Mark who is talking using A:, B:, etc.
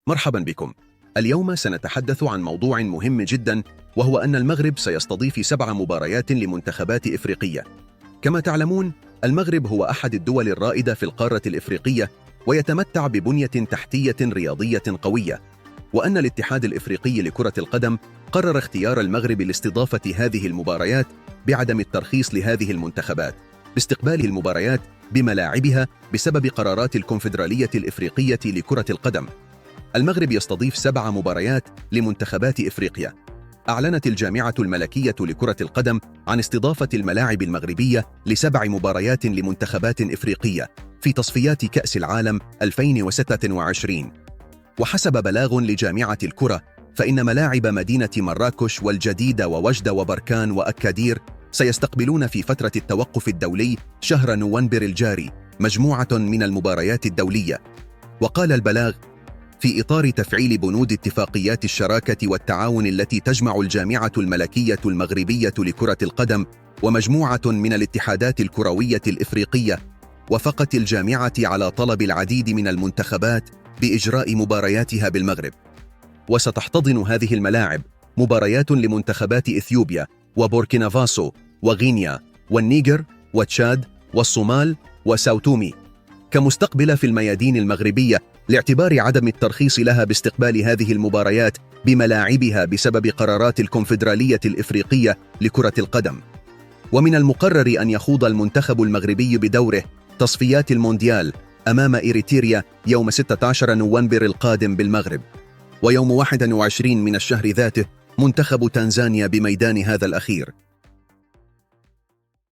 A: مرحبا بكم. اليوم سنتحدث عن موضوع مهم جدا، وهو أن المغرب سيستضيف 7 مباريات لمنتخبات إفريقية. كما تعلمون، المغرب هو أحد الدول الرائدة في القارة الإفريقية، ويتمتع ببنية تحتية رياضية قوية، وأن الاتحاد الإفريقي لكرة القدم قرر اختيار المغرب لاستضافة هذه المباريات بعدم الترخيص لهذه المنتخبات باستقبال المباريات بملاعبها بسبب قرارات الكونفدرالية الإفريقية لكرة القدم. المغرب يستضيف 7 مباريات لمنتخبات إفريقيا. أعلنت الجامعة الملكية لكرة القدم عن استضافة الملاعب المغربية ل7 مباريات لمنتخبات إفريقية في تصفيات كأس العالم 2026. وحسب بلاغ لجامعة الكرة، فإن ملاعب مدينة مراكش والجديدة ووجدة وبركان وأكادير سيستقبلون في فترة التوقف الدولي شهر نوفمبر الجاري مجموعة من المباريات الدولية. وقال البلاغ: في إطار تفعيل بنود اتفاقيات الشراكة والتعاون التي تجمع الجامعة الملكية المغربية لكرة القدم ومجموعة من الاتحادات الكروية الإفريقية، وافقت الجامعة على طلب العديد من المنتخبات بإجراء مبارياتها بالمغرب. وستحتضن هذه الملاعب مباريات لمنتخبات إثيوبيا وبوركينا فاسو وغينيا والنيجر وتشاد والصومال وساوتومي كمستقبلة في الميادين المغربية، لاعتبار عدم الترخيص لها باستقبال هذه المباريات بملاعبها بسبب قرارات الكونفدرالية الإفريقية لكرة القدم. ومن المقرر أن يخوض المنتخب المغربي بدوره تصفيات المونديال أمام إريتريا يوم 16 نوفمبر القادم بالمغرب، ويوم 21 من الشهر ذاته منتخب تنزانيا بميدان هذا الأخير.